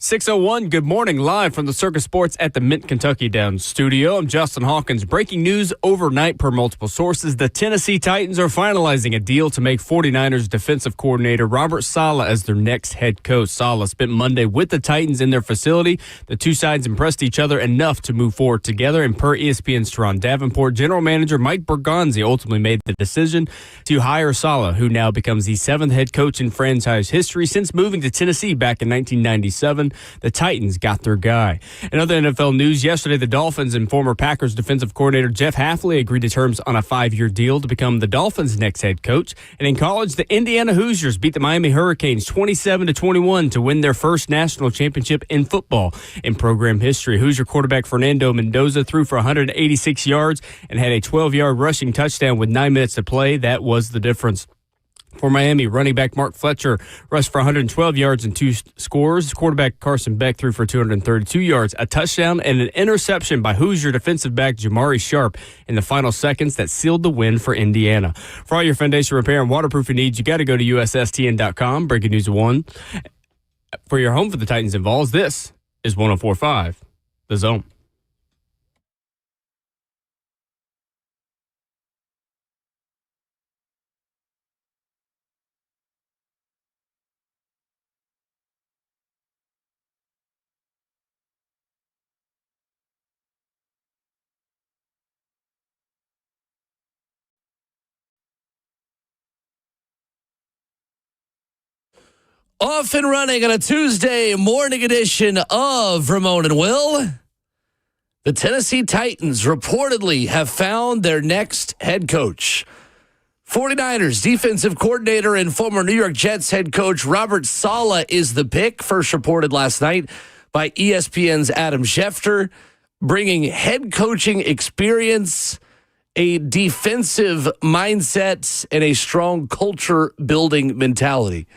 6:01, good morning, live from the Circus Sports at the Mint Kentucky Downs studio. I'm Justin Hawkins. Breaking news overnight per multiple sources. The Tennessee Titans are finalizing a deal to make 49ers defensive coordinator Robert Saleh as their next head coach. Saleh spent Monday with the Titans in their facility. The two sides impressed each other enough to move forward together, and per ESPN's Teron Davenport, general manager Mike Bergonzi ultimately made the decision to hire Saleh, who now becomes the seventh head coach in franchise history since moving to Tennessee back in 1997. The Titans got their guy. In other NFL news, yesterday the Dolphins and former Packers defensive coordinator Jeff Hafley agreed to terms on a 5-year deal to become the Dolphins' next head coach. And in college, the Indiana Hoosiers beat the Miami Hurricanes 27-21 to win their first national championship in football in program history. Hoosier quarterback Fernando Mendoza threw for 186 yards and had a 12-yard rushing touchdown with 9 minutes to play. That was the difference. For Miami, running back Mark Fletcher rushed for 112 yards and 2 scores. Quarterback Carson Beck threw for 232 yards, a touchdown, and an interception by Hoosier defensive back Jamari Sharp in the final seconds that sealed the win for Indiana. For all your foundation repair and waterproofing needs, you got to go to USSTN.com. Breaking news 1. For your home for the Titans involves, this is 104.5 The Zone. Off and running on a Tuesday morning edition of Ramon and Will. The Tennessee Titans reportedly have found their next head coach. 49ers defensive coordinator and former New York Jets head coach Robert Saleh is the pick, first reported last night by ESPN's Adam Schefter, bringing head coaching experience, a defensive mindset, and a strong culture-building mentality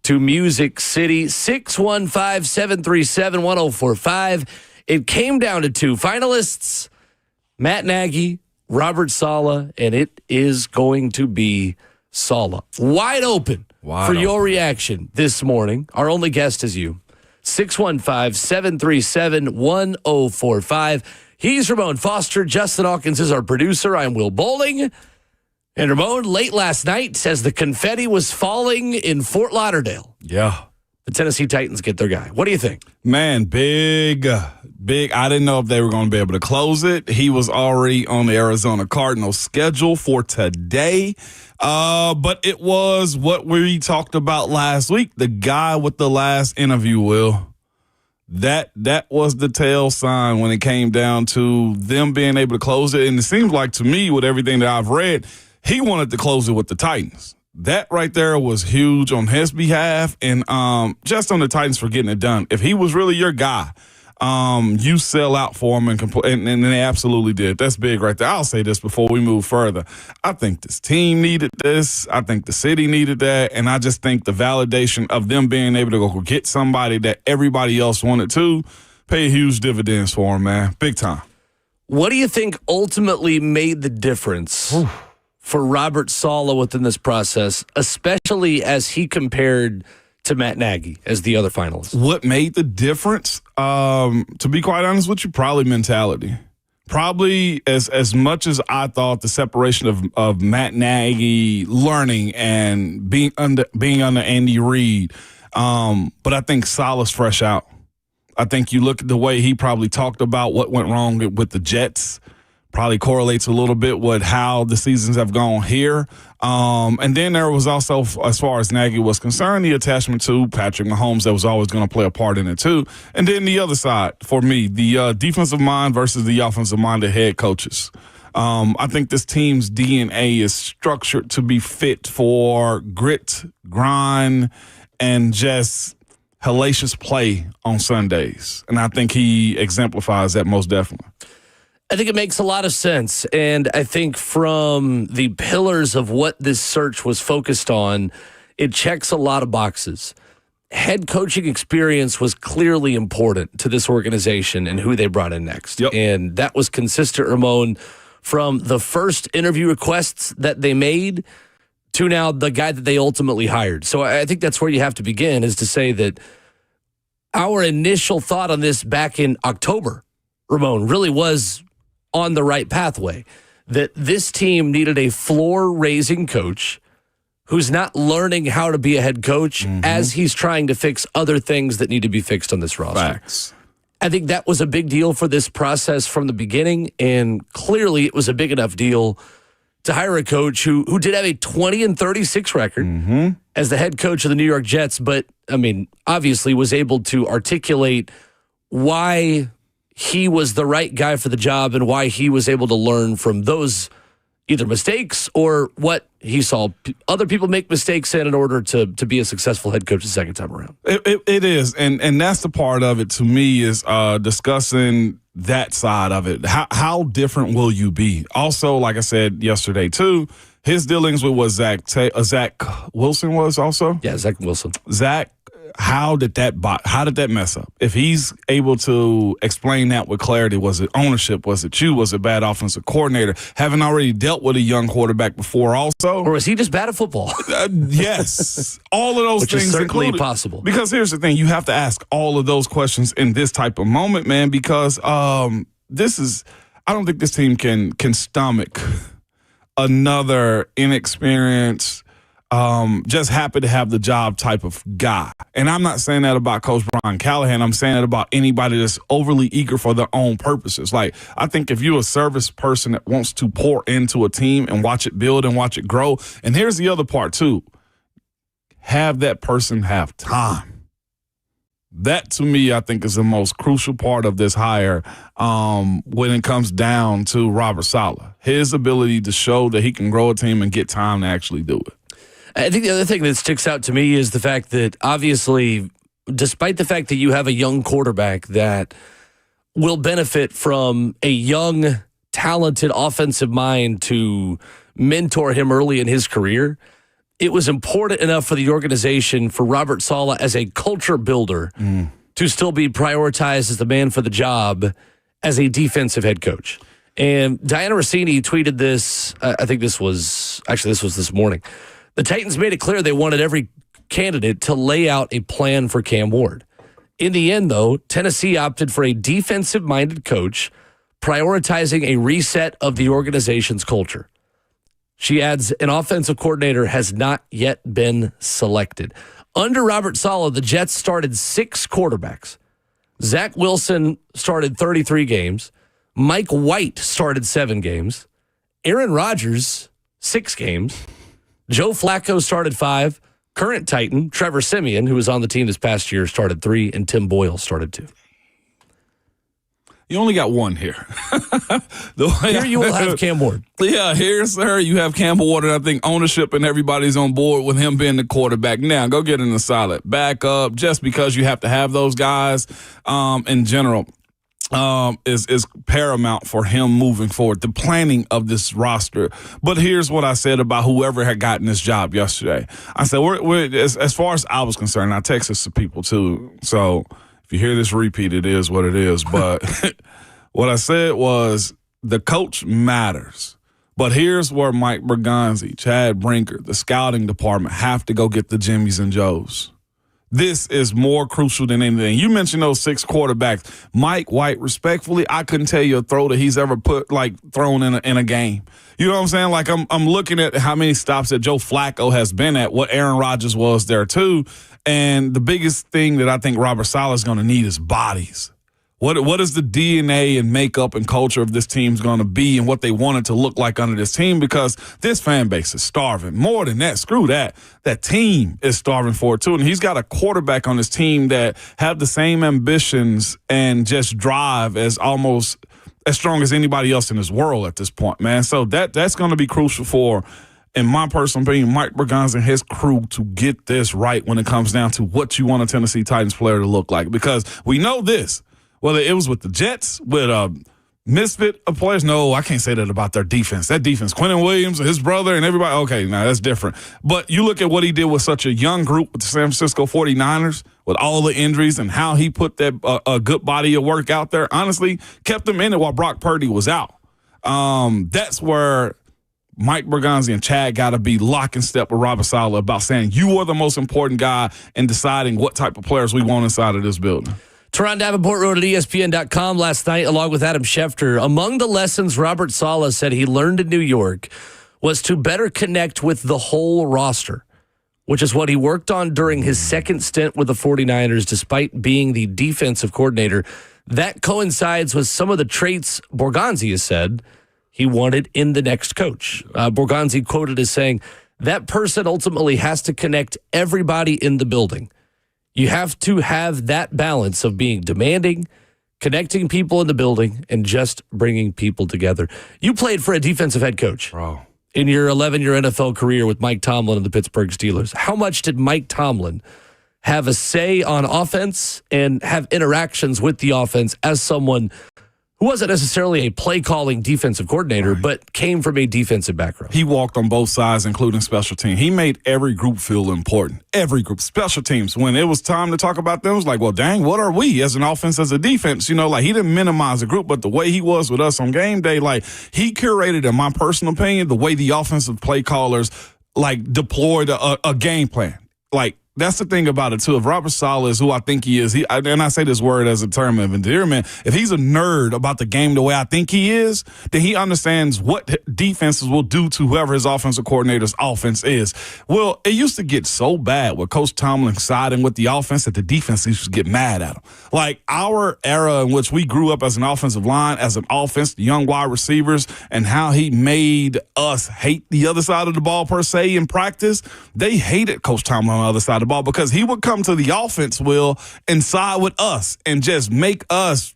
to Music City. 615-737-1045. It came down to two finalists, Matt Nagy, Robert Saleh, and it is going to be Saleh. Wide open for your reaction this morning. Our only guest is you. 615-737-1045. He's Ramon Foster. Justin Hawkins is our producer. I'm Will Bowling. And Ramon, late last night, as the confetti was falling in Fort Lauderdale. Yeah. The Tennessee Titans get their guy. What do you think? Man, big. I didn't know if they were going to be able to close it. He was already on the Arizona Cardinals schedule for today. But it was what we talked about last week. The guy with the last interview, Will. That was the tail sign when it came down to them being able to close it. And it seems like to me, with everything that I've read, he wanted to close it with the Titans. That right there was huge on his behalf, and just on the Titans for getting it done. If he was really your guy, you sell out for him, and they absolutely did. That's big right there. I'll say this before we move further. I think this team needed this. I think the city needed that, and I just think the validation of them being able to go get somebody that everybody else wanted to pay huge dividends for him, man. Big time. What do you think ultimately made the difference for Robert Saleh within this process, especially as he compared to Matt Nagy as the other finalist? What made the difference? To be quite honest with you, probably mentality. Probably as much as I thought the separation of Matt Nagy learning and being under Andy Reid. But I think Saleh's fresh out. I think you look at the way he probably talked about what went wrong with the Jets. Probably correlates a little bit with how the seasons have gone here. And then there was also, as far as Nagy was concerned, the attachment to Patrick Mahomes that was always going to play a part in it too. And then the other side, for me, the defensive mind versus the offensive minded head coaches. I think this team's DNA is structured to be fit for grit, grind, and just hellacious play on Sundays. And I think he exemplifies that most definitely. I think it makes a lot of sense. And I think from the pillars of what this search was focused on, it checks a lot of boxes. Head coaching experience was clearly important to this organization and who they brought in next. Yep. And that was consistent, Ramon, from the first interview requests that they made to now the guy that they ultimately hired. So I think that's where you have to begin, is to say that our initial thought on this back in October, Ramon, really was on the right pathway. That this team needed a floor-raising coach who's not learning how to be a head coach as he's trying to fix other things that need to be fixed on this roster. Facts. I think that was a big deal for this process from the beginning, and clearly it was a big enough deal to hire a coach who did have a 20-36 record as the head coach of the New York Jets, but, I mean, obviously was able to articulate why he was the right guy for the job and why he was able to learn from those either mistakes or what he saw other people make mistakes in order to be a successful head coach the second time around. It is, and that's the part of it to me is discussing that side of it. How different will you be? Also, like I said yesterday too, his dealings with what Zach Wilson was also. Yeah, Zach Wilson. Zach, how did that mess up? If he's able to explain that with clarity, was it ownership? Was it you? Was it bad offensive coordinator? Having already dealt with a young quarterback before also? Or was he just bad at football? Yes. All of those Which things is certainly included. possible. Because here's the thing, you have to ask all of those questions in this type of moment, man, because I don't think this team can stomach another inexperienced, just happy to have the job type of guy. And I'm not saying that about Coach Brian Callahan. I'm saying that about anybody that's overly eager for their own purposes. Like, I think if you're a service person that wants to pour into a team and watch it build and watch it grow, and here's the other part too, have that person have time. That, to me, I think is the most crucial part of this hire when it comes down to Robert Saleh. His ability to show that he can grow a team and get time to actually do it. I think the other thing that sticks out to me is the fact that obviously, despite the fact that you have a young quarterback that will benefit from a young, talented offensive mind to mentor him early in his career, it was important enough for the organization, for Robert Saleh as a culture builder, to still be prioritized as the man for the job as a defensive head coach. And Diana Rossini tweeted this, I think this was this morning. The Titans made it clear they wanted every candidate to lay out a plan for Cam Ward. In the end, though, Tennessee opted for a defensive-minded coach, prioritizing a reset of the organization's culture. She adds, an offensive coordinator has not yet been selected. Under Robert Saleh, the Jets started 6 quarterbacks. Zach Wilson started 33 games. Mike White started 7 games. Aaron Rodgers, 6 games. Joe Flacco started 5. Current Titan, Trevor Siemian, who was on the team this past year, started 3. And Tim Boyle started 2. You only got one here. Here you will have Cam Ward. Yeah, here, sir, you have Cam Ward, and I think ownership and everybody's on board with him being the quarterback. Now, go get in the solid backup, just because you have to have those guys in general. Is paramount for him moving forward, the planning of this roster. But here's what I said about whoever had gotten this job yesterday. I said, as far as I was concerned, I text this to people too. So if you hear this repeat, it is what it is. But what I said was the coach matters. But here's where Mike Bergonzi, Chad Brinker, the scouting department have to go get the Jimmys and Joes. This is more crucial than anything. You mentioned those 6 quarterbacks. Mike White, respectfully, I couldn't tell you a throw that he's ever thrown in a game. You know what I'm saying? Like, I'm looking at how many stops that Joe Flacco has been at, what Aaron Rodgers was there too. And the biggest thing that I think Robert Saleh is going to need is bodies. What is the DNA and makeup and culture of this team's going to be, and what they want it to look like under this team? Because this fan base is starving. More than that, screw that. That team is starving for it too. And he's got a quarterback on his team that have the same ambitions and just drive as almost as strong as anybody else in this world at this point, man. So that's going to be crucial for, in my personal opinion, Mike Bergonzi and his crew to get this right when it comes down to what you want a Tennessee Titans player to look like. Because we know this. Whether it was with the Jets, with misfit of players. No, I can't say that about their defense. That defense, Quentin Williams and his brother and everybody, okay, now that's different. But you look at what he did with such a young group with the San Francisco 49ers, with all the injuries and how he put that a good body of work out there, honestly, kept them in it while Brock Purdy was out. That's where Mike Berganzi and Chad got to be lock and step with Robert Saleh about saying you are the most important guy in deciding what type of players we want inside of this building. Teron Davenport wrote at ESPN.com last night, along with Adam Schefter, among the lessons Robert Saleh said he learned in New York was to better connect with the whole roster, which is what he worked on during his second stint with the 49ers, despite being the defensive coordinator. That coincides with some of the traits Borgonzi has said he wanted in the next coach. Borgonzi quoted as saying, that person ultimately has to connect everybody in the building. You have to have that balance of being demanding, connecting people in the building, and just bringing people together. You played for a defensive head coach. Bro. In your 11-year NFL career with Mike Tomlin and the Pittsburgh Steelers. How much did Mike Tomlin have a say on offense and have interactions with the offense as someone who wasn't necessarily a play-calling defensive coordinator, but came from a defensive background? He walked on both sides, including special teams. He made every group feel important. Every group. Special teams, when it was time to talk about them, it was like, well, dang, what are we as an offense, as a defense? You know, like he didn't minimize the group, but the way he was with us on game day, like he curated, in my personal opinion, the way the offensive play callers like deployed a game plan. Like, that's the thing about it, too. If Robert Saleh is who I think he is, and I say this word as a term of endearment, if he's a nerd about the game the way I think he is, then he understands what defenses will do to whoever his offensive coordinator's offense is. Well, it used to get so bad with Coach Tomlin siding with the offense that the defense used to get mad at him. Like our era in which we grew up as an offensive line, as an offense, the young wide receivers, and how he made us hate the other side of the ball per se in practice, they hated Coach Tomlin on the other side of the ball because he would come to the offense, Will, and side with us and just make us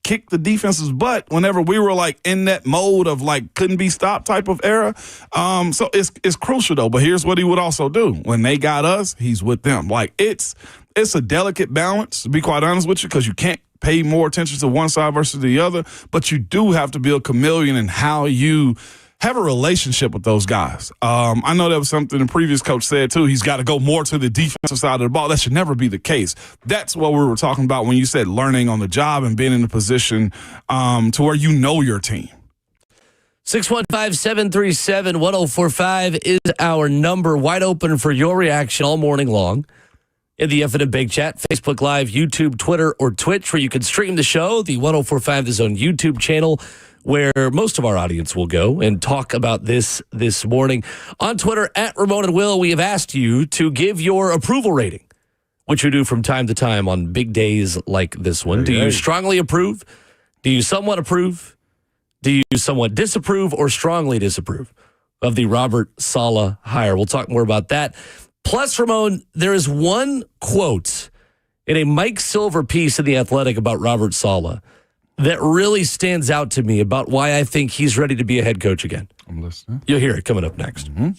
kick the defense's butt whenever we were like in that mode of like couldn't be stopped type of era. So it's crucial though. But here's what he would also do. When they got us, he's with them. Like it's a delicate balance, to be quite honest with you, because you can't pay more attention to one side versus the other, but you do have to be a chameleon in how you have a relationship with those guys. I know that was something the previous coach said, too. He's got to go more to the defensive side of the ball. That should never be the case. That's what we were talking about when you said learning on the job and being in a position to where you know your team. 615-737-1045 is our number. Wide open for your reaction all morning long in the F and Big Chat, Facebook Live, YouTube, Twitter, or Twitch, where you can stream the show. The 1045 The Zone YouTube channel, where most of our audience will go and talk about this morning. On Twitter, at Ramon and Will, we have asked you to give your approval rating, which we do from time to time on big days like this one. Do you strongly approve? Do you somewhat approve? Do you somewhat disapprove or strongly disapprove of the Robert Saleh hire? We'll talk more about that. Plus, Ramon, there is one quote in a Mike Silver piece in The Athletic about Robert Saleh that really stands out to me about why I think he's ready to be a head coach again. I'm listening. You'll hear it coming up next. Mm-hmm.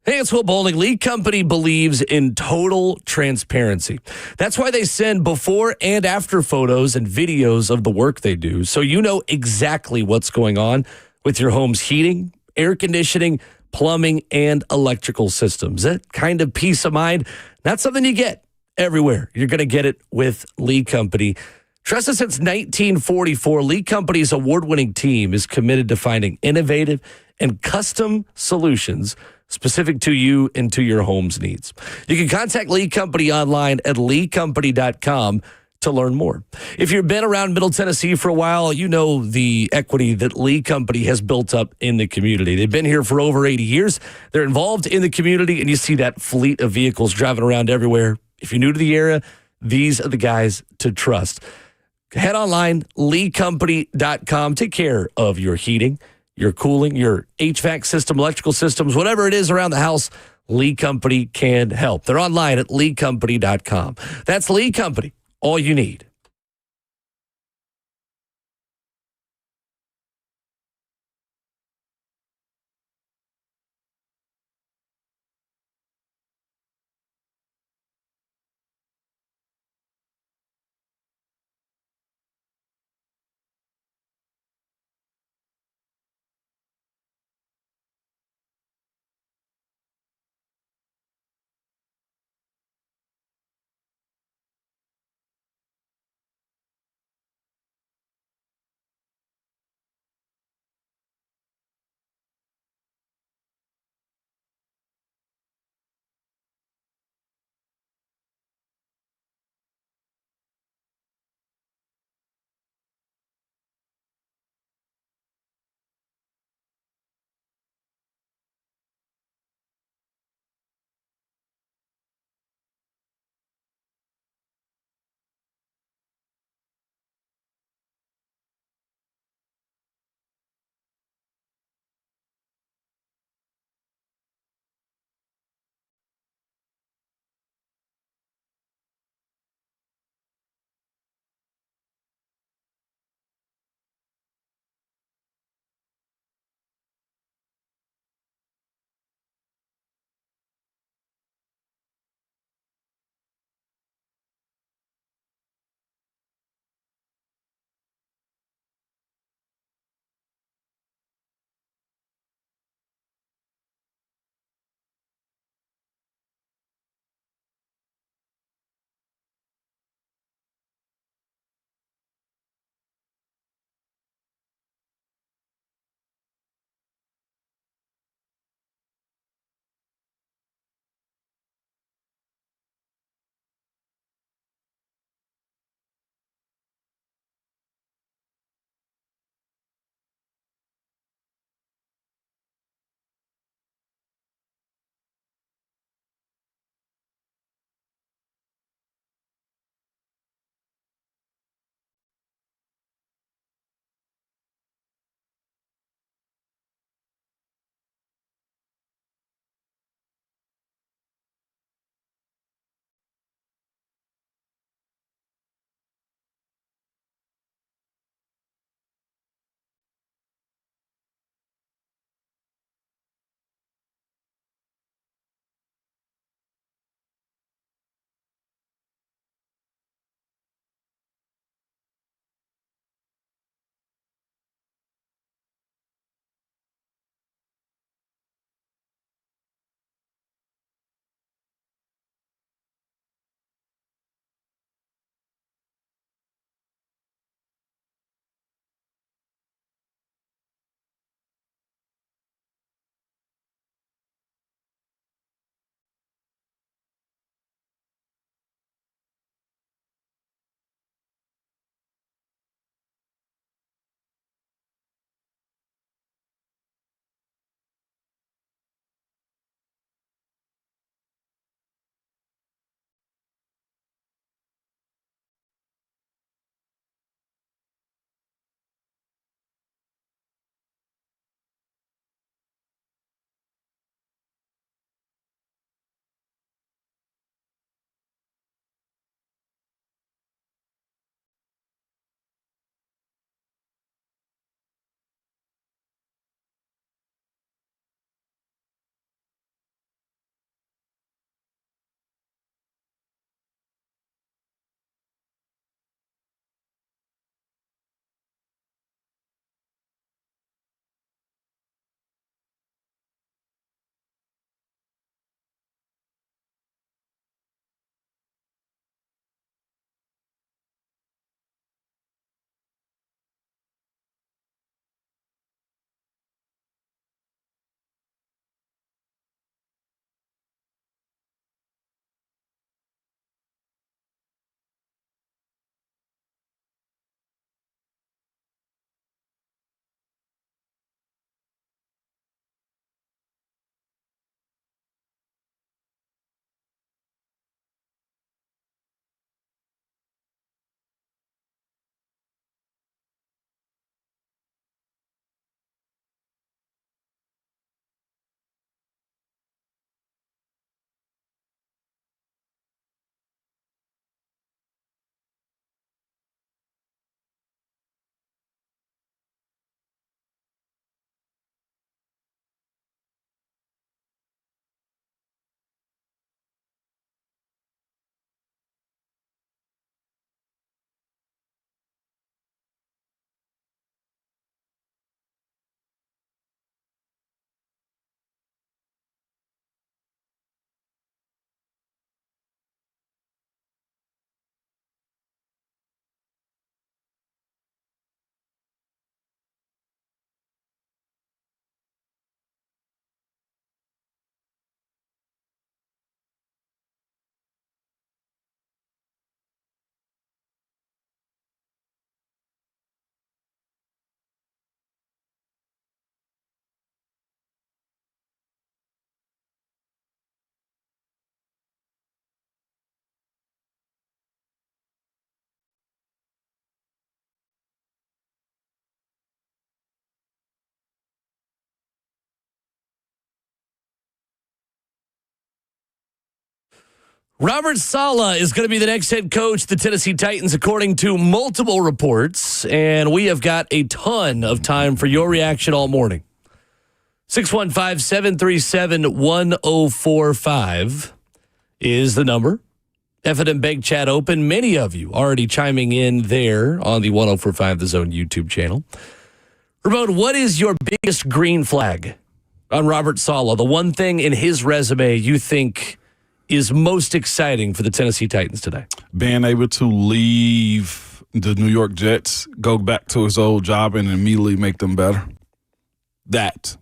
Hey, it's Will Bowling. Lee Company believes in total transparency. That's why they send before and after photos and videos of the work they do, so you know exactly what's going on with your home's heating, air conditioning, plumbing, and electrical systems. That kind of peace of mind, not something you get everywhere. You're going to get it with Lee Company. Trusted since 1944, Lee Company's award-winning team is committed to finding innovative and custom solutions specific to you and to your home's needs. You can contact Lee Company online at leecompany.com to learn more. If you've been around Middle Tennessee for a while, you know the equity that Lee Company has built up in the community. They've been here for over 80 years. They're involved in the community, and you see that fleet of vehicles driving around everywhere. If you're new to the area, these are the guys to trust. Head online, leecompany.com. Take care of your heating, your cooling, your HVAC system, electrical systems, whatever it is around the house, Lee Company can help. They're online at leecompany.com. That's Lee Company, all you need. Robert Saleh is going to be the next head coach of the Tennessee Titans, according to multiple reports, and we have got a ton of time for your reaction all morning. 615-737-1045 is the number. F&M Bank chat open. Many of you already chiming in there on the 1045 The Zone YouTube channel. Ramon, what is your biggest green flag on Robert Saleh? The one thing in his resume you think is most exciting for the Tennessee Titans today? Being able to leave the New York Jets, go back to his old job, and immediately make them better. That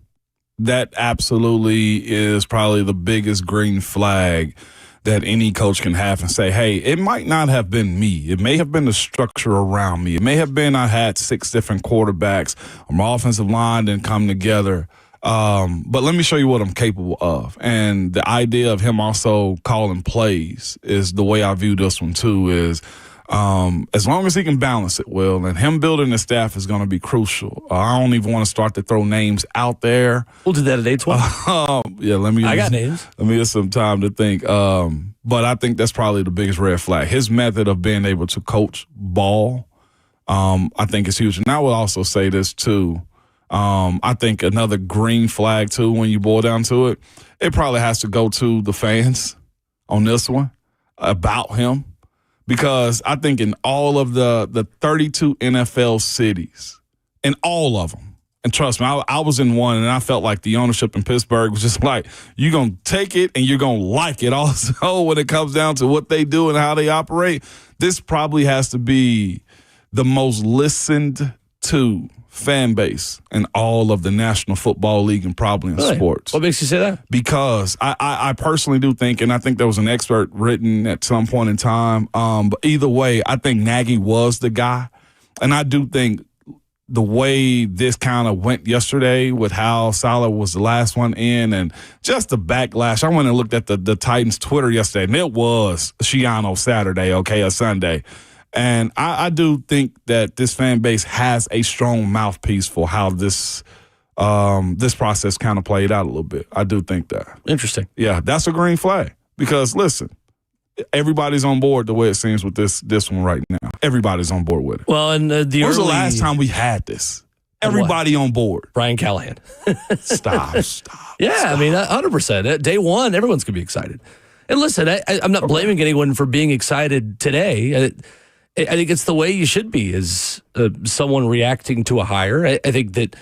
absolutely is probably the biggest green flag that any coach can have and say, hey, it might not have been me. It may have been the structure around me. It may have been I had 6 different quarterbacks. My offensive line didn't come together. But let me show you what I'm capable of. And the idea of him also calling plays is the way I view this one, too, is as long as he can balance it well, and him building the staff is going to be crucial. I don't even want to start to throw names out there. We'll do that at 8:12. Yeah, I got names. Let me get some time to think. But I think that's probably the biggest red flag. His method of being able to coach ball, I think is huge. And I will also say this, too. I think another green flag, too, when you boil down to it, it probably has to go to the fans on this one about him. Because I think in all of the 32 NFL cities, in all of them, and trust me, I was in one, and I felt like the ownership in Pittsburgh was just like, you're going to take it and you're going to like it also when it comes down to what they do and how they operate. This probably has to be the most listened to fan base in all of the National Football League and probably in sports. What makes you say that? Because I personally do think, and I think there was an expert written at some point in time, but either way, I think Nagy was the guy. And I do think the way this kind of went yesterday with how Salah was the last one in and just the backlash. I went and looked at the Titans Twitter yesterday, and it was Shiano Saturday, or Sunday. And I do think that this fan base has a strong mouthpiece for how this process kind of played out a little bit. I do think that. Interesting. Yeah, that's a green flag. Because, listen, everybody's on board the way it seems with this one right now. Everybody's on board with it. Well, and when was the last time we had this? Everybody on board. Brian Callahan. Stop. Yeah, I mean, 100%. Day one, everyone's going to be excited. And listen, I'm not blaming anyone for being excited today. I think it's the way you should be as someone reacting to a hire. I think that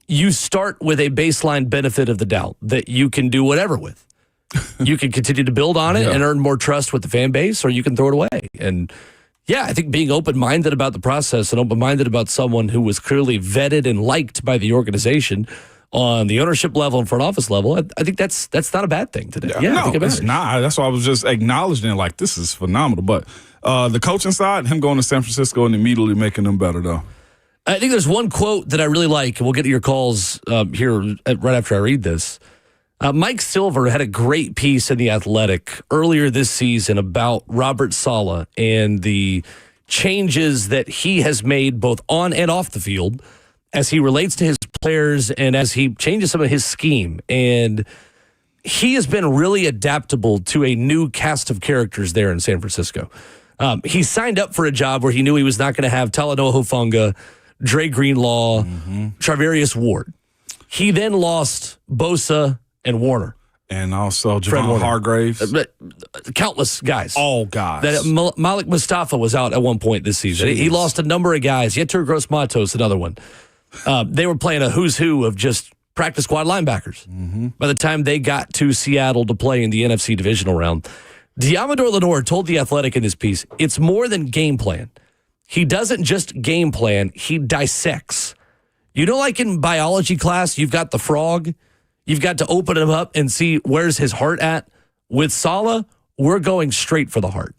you start with a baseline benefit of the doubt that you can do whatever with. You can continue to build on it and earn more trust with the fan base, or you can throw it away. And yeah, I think being open-minded about the process and open-minded about someone who was clearly vetted and liked by the organization on the ownership level and front office level, I think that's not a bad thing today. Yeah, no, it's not. That's why I was just acknowledging it like this is phenomenal. But the coaching side, him going to San Francisco and immediately making them better, though. I think there's one quote that I really like, and we'll get to your calls here right after I read this. Mike Silver had a great piece in The Athletic earlier this season about Robert Saleh and the changes that he has made both on and off the field as he relates to his players and as he changes some of his scheme. And he has been really adaptable to a new cast of characters there in San Francisco. He signed up for a job where he knew he was not going to have Talanoa Hufanga, Dre Greenlaw, Charvarius Ward. He then lost Bosa and Warner. And also Javon Hargraves. Countless guys. All guys. That Malik Mustafa was out at one point this season. Jeez. He lost a number of guys. Yetur Gross-Matos, another one. They were playing a who's who of just practice squad linebackers. By the time they got to Seattle to play in the NFC divisional round, Diamador Lenore told The Athletic in this piece, it's more than game plan. He doesn't just game plan, he dissects. You know, like in biology class, you've got the frog, you've got to open him up and see where's his heart at. With Saleh, we're going straight for the heart.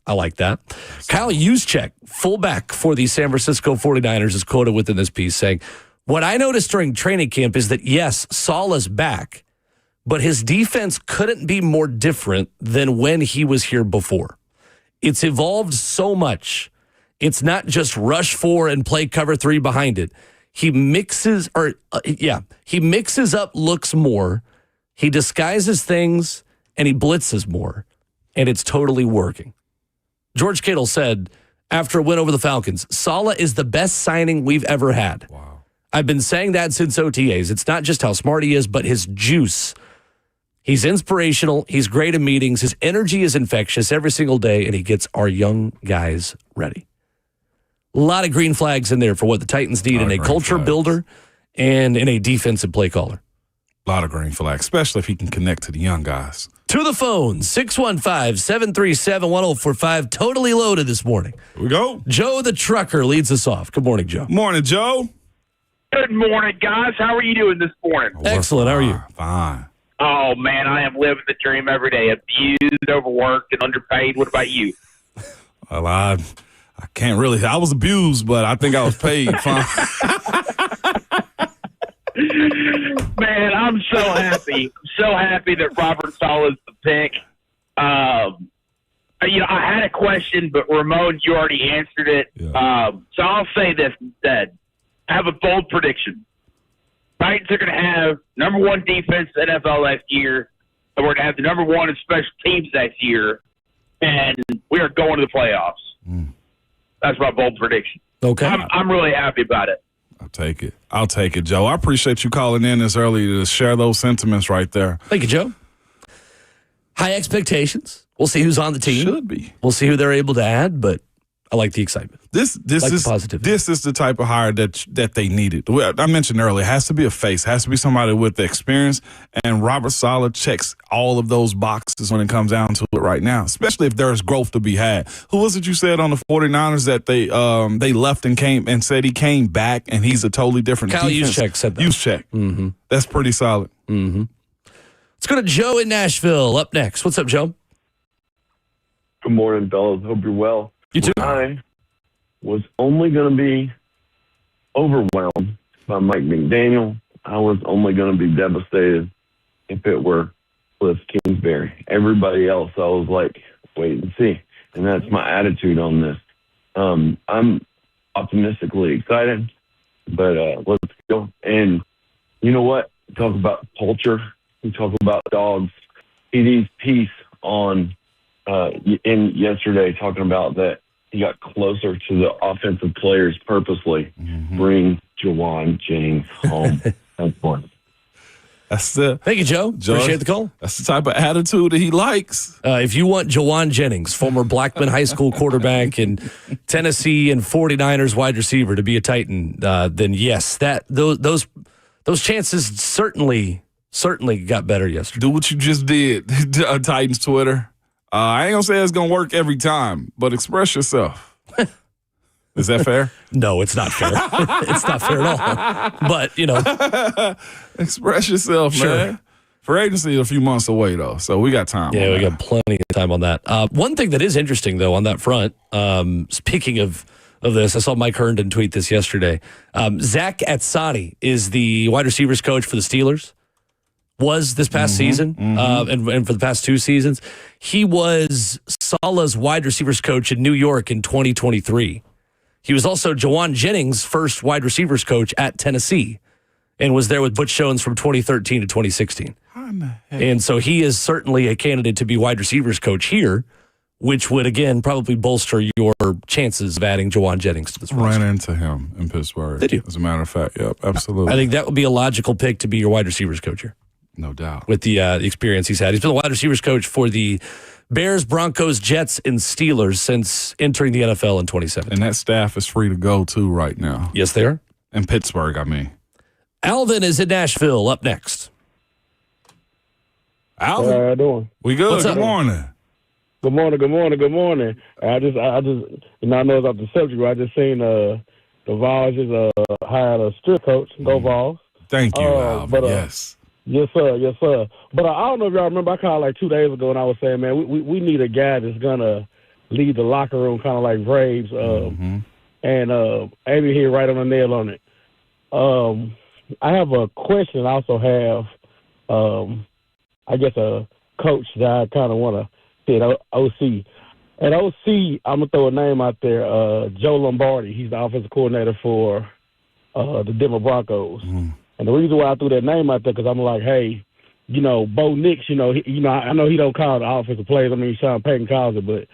I like that. Kyle Juszczyk, fullback for the San Francisco 49ers, is quoted within this piece saying, what I noticed during training camp is that, yes, Saleh's back, but his defense couldn't be more different than when he was here before. It's evolved so much. It's not just rush 4 and play cover 3 behind it. He mixes up looks more. He disguises things, and he blitzes more, and it's totally working. George Kittle said after a win over the Falcons, Saleh is the best signing we've ever had. Wow. I've been saying that since OTAs. It's not just how smart he is, but his juice. He's inspirational. He's great in meetings. His energy is infectious every single day, and he gets our young guys ready. A lot of green flags in there for what the Titans need in a culture builder and in a defensive play caller. A lot of green flags, especially if he can connect to the young guys. To the phone, 615-737-1045. Totally loaded this morning. Here we go. Joe the trucker leads us off. Good morning, Joe. Morning, Joe. Good morning, guys. How are you doing this morning? Excellent. How are you? Fine. Oh, man, I am living the dream every day. Abused, overworked, and underpaid. What about you? Well, I can't really. I was abused, but I think I was paid fine. Man, I'm so happy. I'm so happy that Robert Saleh is the pick. I had a question, but Ramon, you already answered it. Yeah. So I'll say this instead. I have a bold prediction. Titans are going to have number one defense in the NFL next year, and we're going to have the number one in special teams next year, and we are going to the playoffs. That's my bold prediction. Okay. I'm really happy about it. I'll take it, Joe. I appreciate you calling in this early to share those sentiments right there. Thank you, Joe. High expectations. We'll see who's on the team. Should be. We'll see who they're able to add, but I like the excitement. This Like is the positivity. This is the type of hire that they needed. I mentioned earlier, it has to be a face, has to be somebody with the experience, and Robert Saleh checks all of those boxes when it comes down to it right now, especially if there's growth to be had. Who was it you said on the 49ers that they left and came and said he came back and he's a totally different Kyle defense? Juszczyk said that. Juszczyk. Mm-hmm. That's pretty solid. Mm-hmm. Let's go to Joe in Nashville up next. What's up, Joe? Good morning, fellas. Hope you're well. You too. I was only going to be overwhelmed by Mike McDaniel. I was only going to be devastated if it were Cliff Kingsbury. Everybody else, I was like, wait and see. And that's my attitude on this. I'm optimistically excited, but let's go. And you know what? Talk about culture. We talk about dogs. PD's piece on in yesterday talking about that he got closer to the offensive players purposely. Bring Jawan Jennings home. That's fun. That's the Thank you, Joe. Appreciate the call. That's the type of attitude that he likes. If you want Jawan Jennings, former Blackman High School quarterback and Tennessee and 49ers wide receiver, to be a Titan, then yes, those chances certainly got better yesterday. Do what you just did, Titans Twitter. I ain't gonna say it's gonna work every time, but express yourself. Is that fair? No, it's not fair. It's not fair at all. But, express yourself, Sure. man. For agency, a few months away, though, so we got time. yeah, on we that. got plenty of time on that. One thing that is interesting, though, on that front, speaking of this, I saw Mike Herndon tweet this yesterday. Zach Atsani is the wide receivers coach for the Steelers. Was this past season and for the past two seasons. He was Saleh's wide receivers coach in New York in 2023. He was also Jawan Jennings' first wide receivers coach at Tennessee and was there with Butch Jones from 2013 to 2016. And so he is certainly a candidate to be wide receivers coach here, which would, again, probably bolster your chances of adding Jawan Jennings to this roster. Ran into him in Pittsburgh. Did you? As a matter of fact, yep, absolutely. I think that would be a logical pick to be your wide receivers coach here. No doubt. With the experience he's had. He's been the wide receivers coach for the Bears, Broncos, Jets, and Steelers since entering the NFL in 2017. And that staff is free to go, too, right now. Yes, they are. In Pittsburgh, I mean. Alvin is in Nashville up next. Alvin, How you doing? we good. What's Good up? morning. Good morning. Good morning. Good morning. I just, I know it's off the subject, but I just seen the Vols just hired a strip coach. Go Vols. Thank you, Alvin. but, yes. Yes, sir. Yes, sir. But I don't know if y'all remember, I called like 2 days ago and I was saying, man, we need a guy that's going to lead the locker room kind of like Braves. And Amy here right on the nail on it. I have a question. I also have, I guess, a coach that I kind of want to see at OC. At OC, I'm going to throw a name out there, Joe Lombardi. He's the offensive coordinator for the Denver Broncos. And the reason why I threw that name out there, because I'm like, hey, Bo Nix, I know he don't call the offensive plays. I mean, Sean Payton calls it, but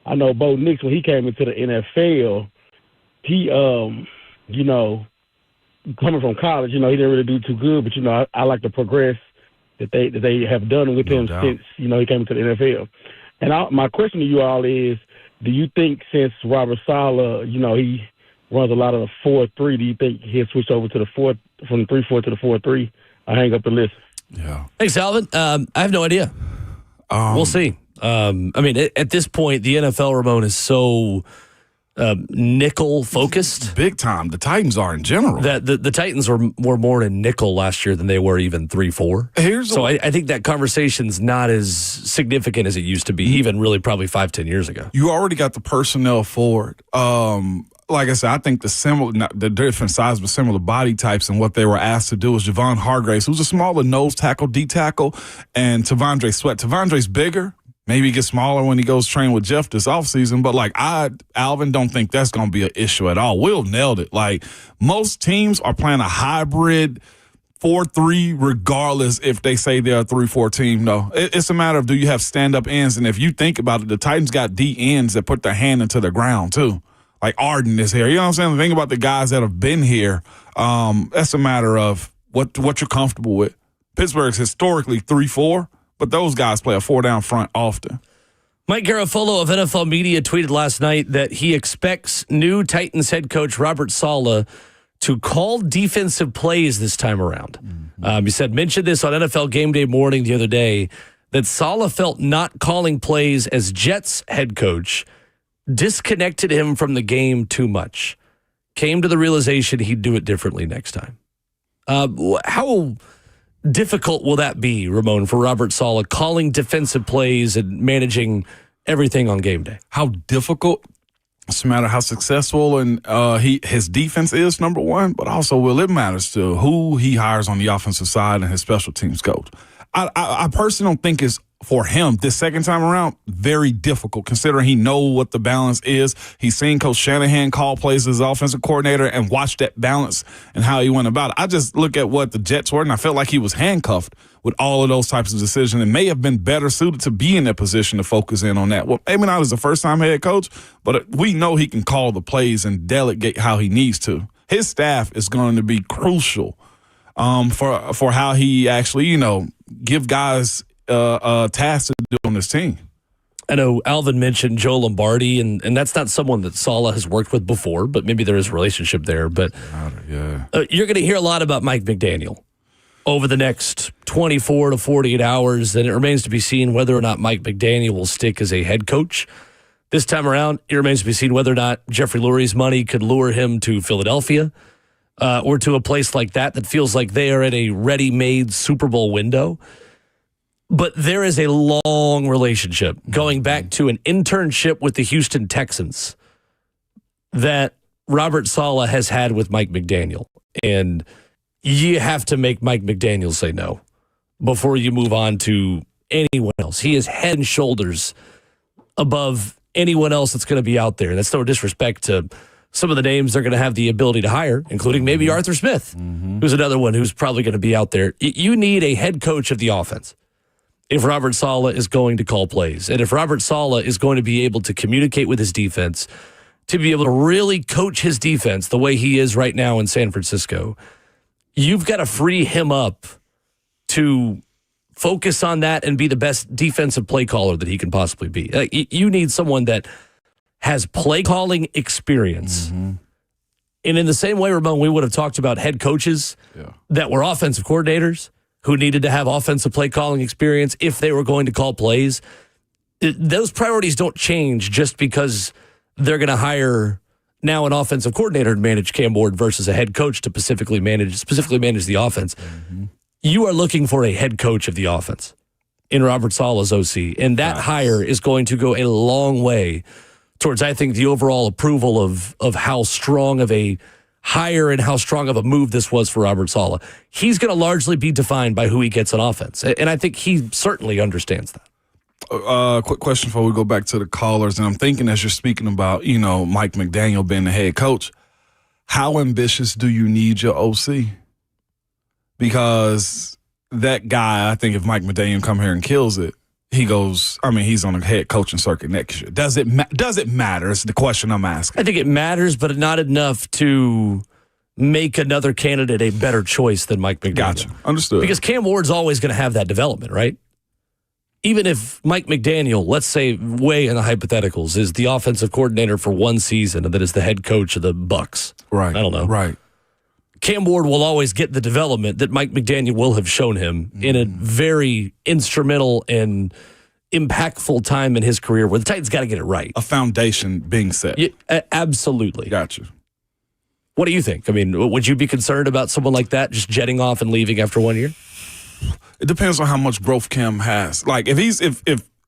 I know Bo Nix, when he came into the NFL, he, coming from college, he didn't really do too good, but, I like the progress that they have done with him since, he came into the NFL. And my question to you all is, do you think since Robert Saleh, he runs a lot of the 4-3, do you think he'll switch over to the 4, from the 3-4 to the 4-3? I hang up the list. Yeah. Thanks, Alvin. I have no idea. We'll see. At this point, the NFL, Ramon, is so nickel focused. Big time. The Titans are in general. That the Titans were more in nickel last year than they were even 3-4. So I think that conversation's not as significant as it used to be, even really probably 5-10 years ago. You already got the personnel for it. Like I said, I think the different size but similar body types and what they were asked to do is Javon Hargraves, who's a smaller nose tackle, D tackle, and Tavondre Sweat. Tavondre's bigger. Maybe he gets smaller when he goes train with Jeff this offseason. But, Alvin, don't think that's going to be an issue at all. Will nailed it. Most teams are playing a hybrid 4-3 regardless if they say they're a 3-4 team. No, it's a matter of, do you have stand-up ends? And if you think about it, the Titans got D ends that put their hand into the ground, too. Like Arden is here. You know what I'm saying? Think about the guys that have been here. That's a matter of what you're comfortable with. Pittsburgh's historically 3-4, but those guys play a 4-down front often. Mike Garafolo of NFL Media tweeted last night that he expects new Titans head coach Robert Saleh to call defensive plays this time around. He said, mentioned this on NFL Game Day Morning the other day, that Saleh felt not calling plays as Jets head coach disconnected him from the game too much. Came to the realization he'd do it differently next time. How difficult will that be, Ramon, for Robert Saleh, calling defensive plays and managing everything on game day? How difficult? It's a matter of how successful and his defense is, number one, but also it matters to who he hires on the offensive side and his special teams coach. I personally don't think it's, for him this second time around, very difficult, considering he knows what the balance is. He's seen Coach Shanahan call plays as offensive coordinator and watch that balance and how he went about it. I just look at what the Jets were, and I felt like he was handcuffed with all of those types of decisions and may have been better suited to be in a position to focus in on that. Well, maybe not as a first-time head coach, but we know he can call the plays and delegate how he needs to. His staff is going to be crucial for how he actually, give guys task to do on this team. I know Alvin mentioned Joe Lombardi, and that's not someone that Saleh has worked with before, but maybe there is a relationship there. But you're going to hear a lot about Mike McDaniel over the next 24 to 48 hours, and it remains to be seen whether or not Mike McDaniel will stick as a head coach. This time around, it remains to be seen whether or not Jeffrey Lurie's money could lure him to Philadelphia or to a place like that feels like they are in a ready-made Super Bowl window. But there is a long relationship going back to an internship with the Houston Texans that Robert Saleh has had with Mike McDaniel. And you have to make Mike McDaniel say no before you move on to anyone else. He is head and shoulders above anyone else that's going to be out there. That's no disrespect to some of the names they're going to have the ability to hire, including maybe Arthur Smith, who's another one who's probably going to be out there. You need a head coach of the offense if Robert Saleh is going to call plays. And if Robert Saleh is going to be able to communicate with his defense, to be able to really coach his defense the way he is right now in San Francisco, you've got to free him up to focus on that and be the best defensive play caller that he can possibly be. You need someone that has play calling experience. And in the same way, Ramon, we would have talked about head coaches that were offensive coordinators who needed to have offensive play calling experience if they were going to call plays. Those priorities don't change just because they're going to hire now an offensive coordinator to manage Cam Ward versus a head coach to specifically manage the offense. You are looking for a head coach of the offense in Robert Saleh's OC, and that hire is going to go a long way towards, I think, the overall approval of how strong of a hire and how strong of a move this was for Robert Saleh. He's going to largely be defined by who he gets on offense, and I think he certainly understands that. Quick question before we go back to the callers, and I'm thinking as you're speaking about, Mike McDaniel being the head coach, how ambitious do you need your OC? Because that guy, I think if Mike McDaniel come here and kills it, he goes, he's on a head coaching circuit next year. Does it matter? It's the question I'm asking. I think it matters, but not enough to make another candidate a better choice than Mike McDaniel. Gotcha. Understood. Because Cam Ward's always going to have that development, right? Even if Mike McDaniel, let's say way in the hypotheticals, is the offensive coordinator for one season and then is the head coach of the Bucks. Right. I don't know. Right. Cam Ward will always get the development that Mike McDaniel will have shown him in a very instrumental and impactful time in his career where the Titans got to get it right. A foundation being set. Yeah, absolutely. Gotcha. What do you think? I mean, would you be concerned about someone like that just jetting off and leaving after 1 year? It depends on how much growth Cam has. Like if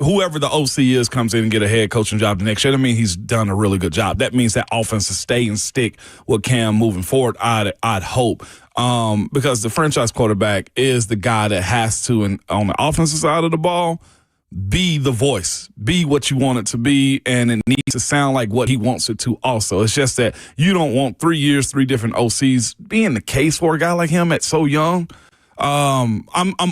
whoever the OC is comes in and get a head coaching job the next year, I mean he's done a really good job. That means that offense will stay and stick with Cam moving forward. I'd hope because the franchise quarterback is the guy that has to, on the offensive side of the ball, be the voice, be what you want it to be, and it needs to sound like what he wants it to also. It's just that you don't want 3 years, 3 different OCs being the case for a guy like him at so young. I'm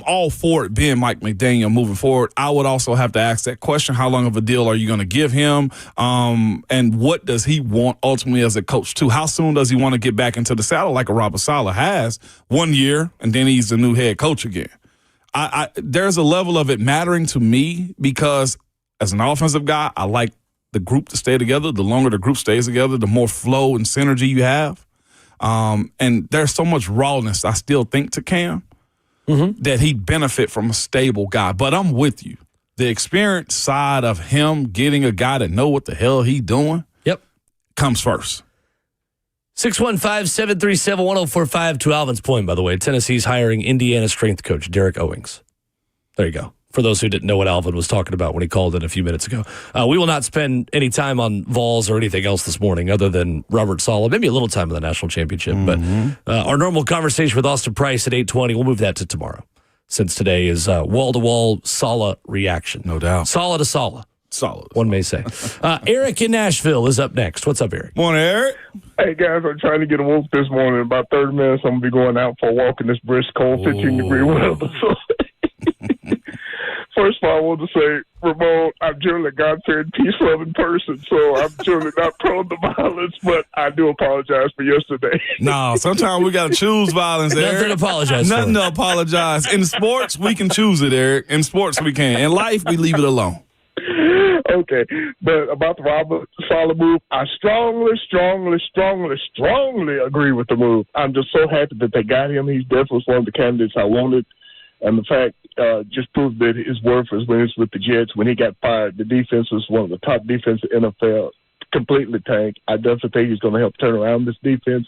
all for it being Mike McDaniel moving forward. I would also have to ask that question: how long of a deal are you going to give him? And what does he want ultimately as a coach too? How soon does he want to get back into the saddle like a Robert Saleh has? 1 year, and then he's the new head coach again. There's a level of it mattering to me because as an offensive guy, I like the group to stay together. The longer the group stays together, the more flow and synergy you have. And there's so much rawness, I still think, to Cam that he'd benefit from a stable guy. But I'm with you. The experience side of him getting a guy that know what the hell he doing comes first. 615-737-1045 to Alvin's point, by the way. Tennessee's hiring Indiana strength coach Derek Owings. There you go. For those who didn't know what Alvin was talking about when he called in a few minutes ago. We will not spend any time on Vols or anything else this morning other than Robert Saleh, maybe a little time in the national championship. But our normal conversation with Austin Price at 8:20, we'll move that to tomorrow since today is wall-to-wall Saleh reaction. No doubt. Saleh to Saleh. Solid. One may say. Eric in Nashville is up next. What's up, Eric? Morning, Eric. Hey, guys, I'm trying to get a wolf this morning. In about 30 minutes, I'm going to be going out for a walk in this brisk, cold, 15-degree weather. So, first of all, I want to say, Ramon, I'm generally a God-fearing, peace-loving person, so I'm generally not prone to violence, but I do apologize for yesterday. No, sometimes we got to choose violence, Eric. Nothing to apologize for. Nothing to apologize. In sports, we can choose it, Eric. In sports, we can. In life, we leave it alone. Okay, but about the Robert Saleh move, I strongly agree with the move. I'm just so happy that they got him. He's definitely one of the candidates I wanted. And the fact just proved that his worth was when he was with the Jets. When he got fired, the defense was one of the top defenses in the NFL, completely tanked. I definitely think he's going to help turn around this defense.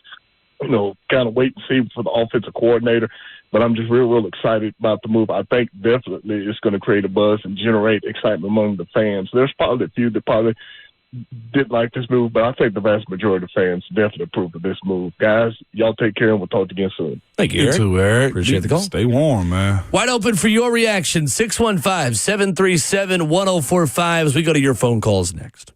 Kind of wait and see for the offensive coordinator. But I'm just real excited about the move. I think definitely it's going to create a buzz and generate excitement among the fans. There's probably a few that probably didn't like this move, but I think the vast majority of fans definitely approved of this move. Guys, y'all take care and we'll talk again soon. Thank you, Eric. You too, Eric. Appreciate the call. Stay warm, man. Wide open for your reaction. 615-737-1045 as we go to your phone calls next.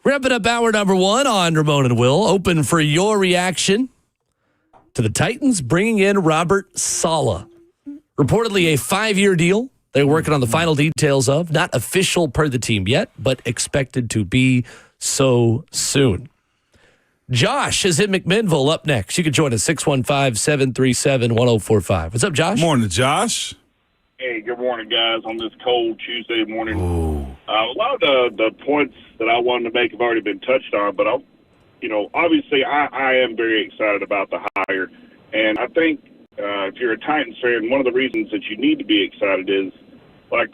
Wrapping up hour number 1 on Ramon and Will. Open for your reaction to the Titans bringing in Robert Saleh. Reportedly a 5-year deal. They're working on the final details of. Not official per the team yet, but expected to be so soon. Josh is in McMinnville up next. You can join us, 615-737-1045. What's up, Josh? Morning, Josh. Hey, good morning, guys, on this cold Tuesday morning. A lot of the points that I wanted to make have already been touched on, but obviously I am very excited about the hire. And I think if you're a Titans fan, one of the reasons that you need to be excited is, like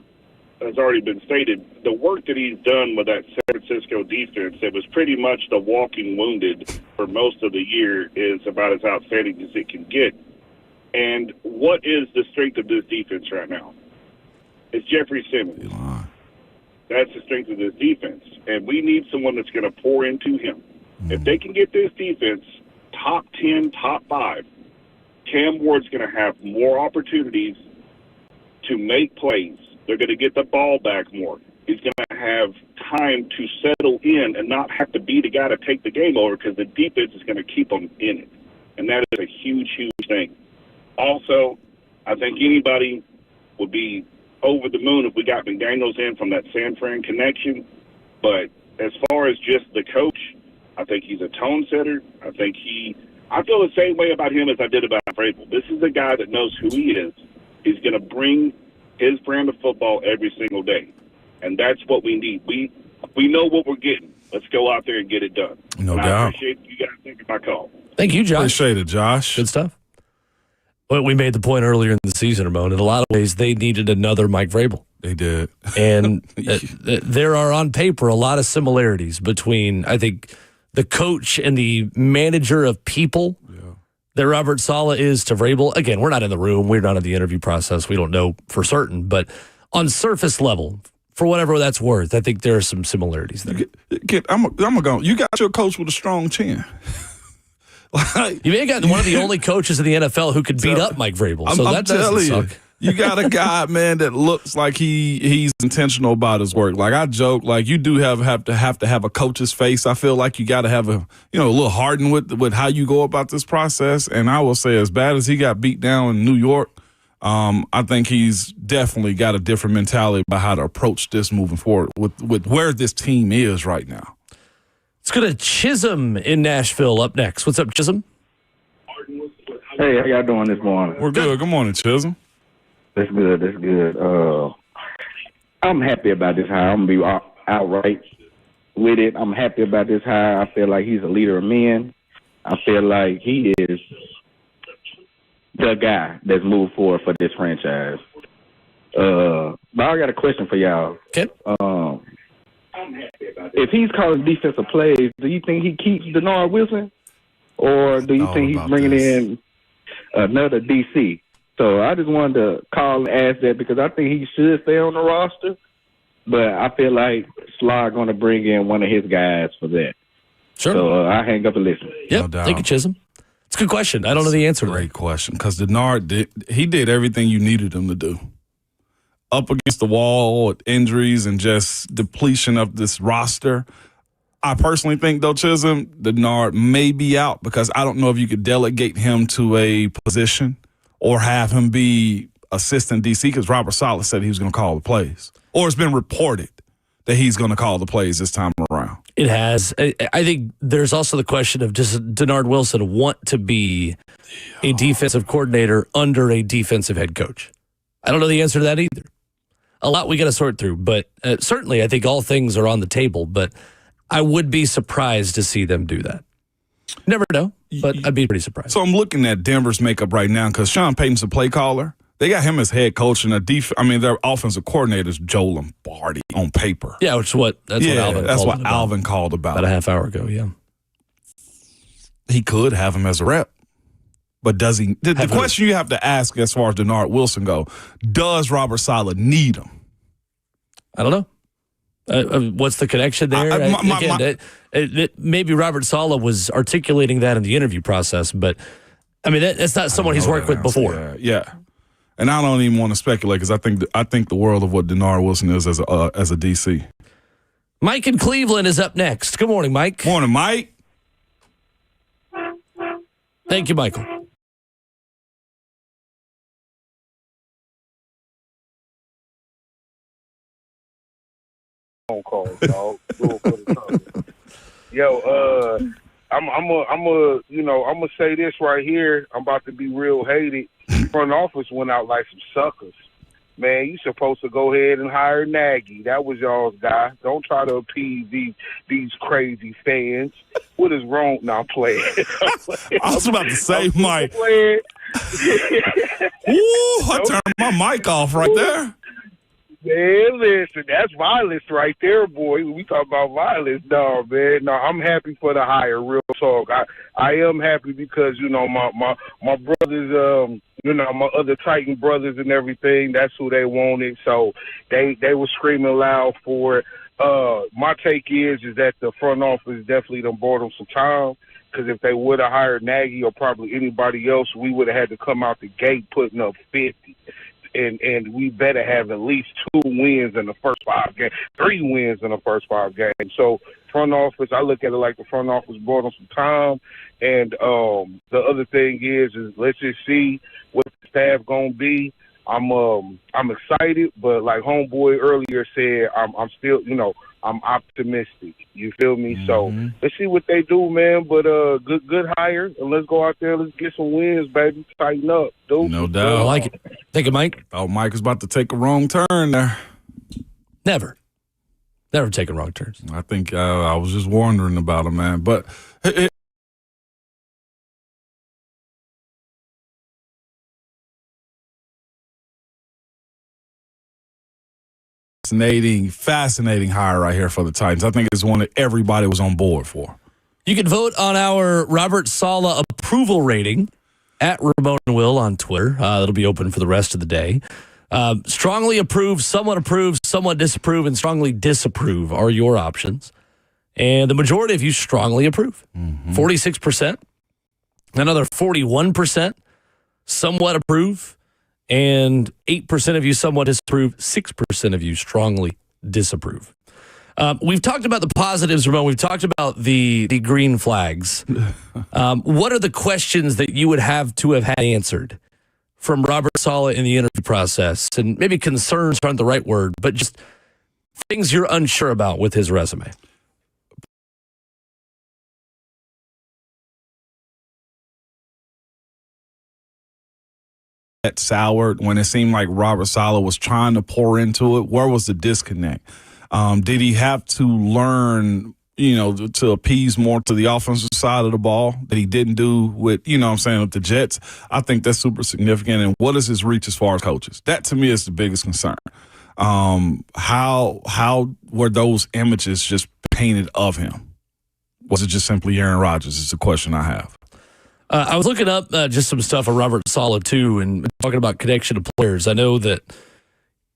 has already been stated, the work that he's done with that San Francisco defense that was pretty much the walking wounded for most of the year is about as outstanding as it can get. And what is the strength of this defense right now? It's Jeffrey Simmons. That's the strength of this defense. And we need someone that's going to pour into him. If they can get this defense top 10, top 5, Cam Ward's going to have more opportunities to make plays. They're going to get the ball back more. He's going to have time to settle in and not have to be the guy to take the game over because the defense is going to keep them in it. And that is a huge, huge thing. Also, I think anybody would be over the moon if we got McDaniels in from that San Fran connection. But as far as just the coach, I think he's a tone setter. I feel the same way about him as I did about Vrabel. This is a guy that knows who he is. He's going to bring his brand of football every single day. And that's what we need. We know what we're getting. Let's go out there and get it done. No doubt. I appreciate you guys taking my call. Thank you, Josh. Appreciate it, Josh. Good stuff. Well, we made the point earlier in the season, Ramon. In a lot of ways, they needed another Mike Vrabel. They did. And there are, on paper, a lot of similarities between, I think, the coach and the manager of people that Robert Saleh is to Vrabel. Again, we're not in the room. We're not in the interview process. We don't know for certain. But on surface level, for whatever that's worth, I think there are some similarities there. You got your coach with a strong chin. You may have gotten one of the only coaches in the NFL who could beat up Mike Vrabel. So that doesn't suck. You got a guy, man, that looks like he's intentional about his work. Like I joke, like you do have to have a coach's face. I feel like you got to have a little hardened with how you go about this process. And I will say, as bad as he got beat down in New York, I think he's definitely got a different mentality about how to approach this moving forward with where this team is right now. Let's go to Chisholm in Nashville up next. What's up, Chisholm? Hey, how y'all doing this morning? We're good. Good morning, Chisholm. That's good. That's good. I'm happy about this hire. I'm going to be outright with it. I'm happy about this hire. I feel like he's a leader of men. I feel like he is the guy that's moved forward for this franchise. But I got a question for y'all. Okay. If he's calling defensive plays, do you think he keeps Denard Wilson? Or do you think he's bringing in another DC? So I just wanted to call and ask that because I think he should stay on the roster. But I feel like Salah going to bring in one of his guys for that. Sure. So I hang up and listen. Yep. Thank you, Chisholm. It's a good question. I don't know the answer. Great question. Because Denard did everything you needed him to do. Up against the wall with injuries and just depletion of this roster. I personally think, though, Chisholm, Denard may be out because I don't know if you could delegate him to a position or have him be assistant DC because Robert Saleh said he was going to call the plays. Or it's been reported that he's going to call the plays this time around. It has. I think there's also the question of does Denard Wilson want to be a defensive coordinator under a defensive head coach? I don't know the answer to that either. A lot we got to sort through, but certainly I think all things are on the table, but I would be surprised to see them do that. Never know, but I'd be pretty surprised. So I'm looking at Denver's makeup right now because Sean Payton's a play caller. They got him as head coach and their offensive coordinator is Joe Lombardi on paper. Yeah, that's what Alvin called about a half hour ago. Yeah, he could have him as a rep, but does he? The question you have to ask as far as Denard Wilson go: does Robert Saleh need him? I don't know. What's the connection there? Maybe Robert Saleh was articulating that in the interview process, but I mean that's not someone he's worked with before. Yeah. And I don't even want to speculate because I think the world of what Denard Wilson is as a DC. Mike in Cleveland is up next. Good morning, Mike. Morning, Mike. Thank you, Michael. Phone calls, dog. Do it for the company. Yo, I'm gonna say this right here. I'm about to be real hated. Front office went out like some suckers. Man, you supposed to go ahead and hire Nagy. That was y'all's guy. Don't try to appease these crazy fans. What is wrong? Now playing. I was about to say, Mike. Playing. Ooh, I turned my mic off right there. Man, listen, that's violence right there, boy. We talk about violence, no, man. No, I'm happy for the hire, real talk. I am happy because, my brothers, my other Titan brothers and everything, that's who they wanted. So they were screaming loud for it. My take is that the front office definitely done bought them some time. Because if they would have hired Nagy or probably anybody else, we would have had to come out the gate putting up 50. And we better have at least 2 wins in the first 5 games, 3 wins in the first 5 games. So front office, I look at it like the front office brought on some time. And the other thing is let's just see what the staff gonna be. I'm excited, but like homeboy earlier said, I'm still, I'm optimistic. You feel me? Mm-hmm. So let's see what they do, man. But good hire, and let's go out there. Let's get some wins, baby. Tighten up, dude. No doubt. I like it. Thank you, Mike. Oh, Mike was about to take a wrong turn there. Never taking wrong turns. I think I was just wondering about him, man. But fascinating hire right here for the Titans. I think it's one that everybody was on board for. You can vote on our Robert Saleh approval rating at Ramon and Will on Twitter. That'll be open for the rest of the day. Strongly approve, somewhat disapprove, and strongly disapprove are your options. And the majority of you strongly approve. 46%. Another 41% somewhat approve. And 8% of you somewhat disapprove. 6% of you strongly disapprove. We've talked about the positives, Ramon. We've talked about the green flags. What are the questions that you would have to have had answered from Robert Saleh in the interview process? And maybe concerns aren't the right word, but just things you're unsure about with his resume. Soured when it seemed like Robert Saleh was trying to pour into it. Where was the disconnect? Did he have to learn, to appease more to the offensive side of the ball that he didn't do with, with the Jets? I think that's super significant. And what is his reach as far as coaches? That to me is the biggest concern. How were those images just painted of him? Was it just simply Aaron Rodgers? Is the question I have. I was looking up just some stuff on Robert Saleh, too, and talking about connection to players. I know that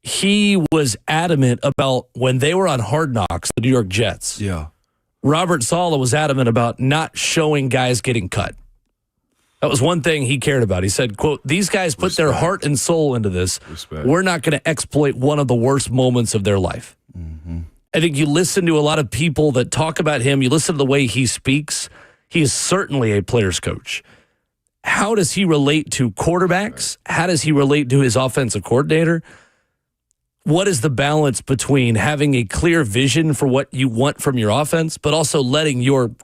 he was adamant about when they were on Hard Knocks, the New York Jets. Yeah. Robert Saleh was adamant about not showing guys getting cut. That was one thing he cared about. He said, quote, these guys put their heart and soul into this. We're not going to exploit one of the worst moments of their life. I think you listen to a lot of people that talk about him. You listen to the way he speaks. He is certainly a player's coach. How does he relate to quarterbacks? How does he relate to his offensive coordinator? What is the balance between having a clear vision for what you want from your offense, but also letting your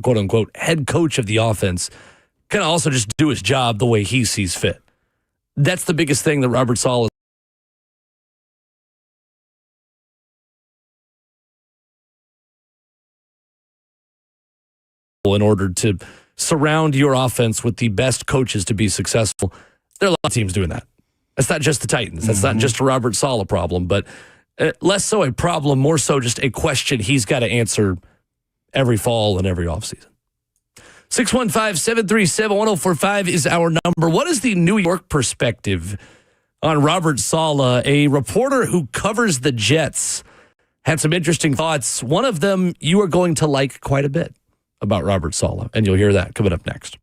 quote-unquote head coach of the offense kind of also just do his job the way he sees fit? That's the biggest thing that Robert Saleh in order to surround your offense with the best coaches to be successful. There are a lot of teams doing that. That's not just the Titans. That's not just a Robert Saleh problem, but less so a problem, more so just a question he's got to answer every fall and every offseason. 615-737-1045 is our number. What is the New York perspective on Robert Saleh? A reporter who covers the Jets had some interesting thoughts. One of them you are going to like quite a bit about Robert Saleh, and you'll hear that coming up next.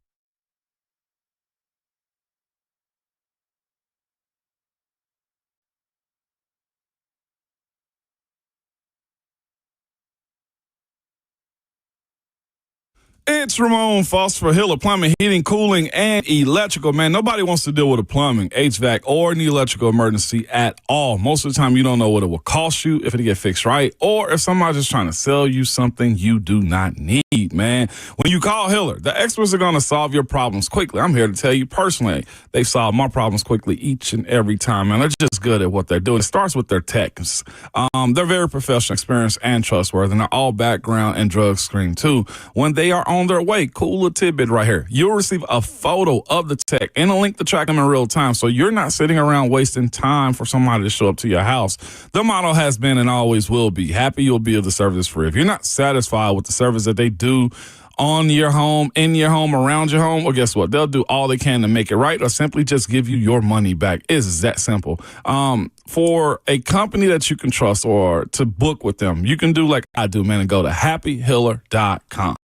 It's Ramon Foss for Hiller Plumbing, Heating, Cooling, and Electrical. Man, nobody wants to deal with a plumbing, HVAC, or an electrical emergency at all. Most of the time, you don't know what it will cost you if it get fixed right, or if somebody's just trying to sell you something you do not need, man. When you call Hiller, the experts are going to solve your problems quickly. I'm here to tell you personally, they've solved my problems quickly each and every time, man. They're just good at what they're doing. It starts with their techs. They're very professional, experienced, and trustworthy, and they're all background and drug screened, too. When they are on their way, cool little tidbit right here. You'll receive a photo of the tech and a link to track them in real time, so you're not sitting around wasting time for somebody to show up to your house. The motto has been and always will be, happy you'll be if the service is free. If you're not satisfied with the service that they do on your home, in your home, around your home, well, guess what? They'll do all they can to make it right or simply just give you your money back. It's that simple. For a company that you can trust or to book with them, you can do like I do, man, and go to happyhiller.com.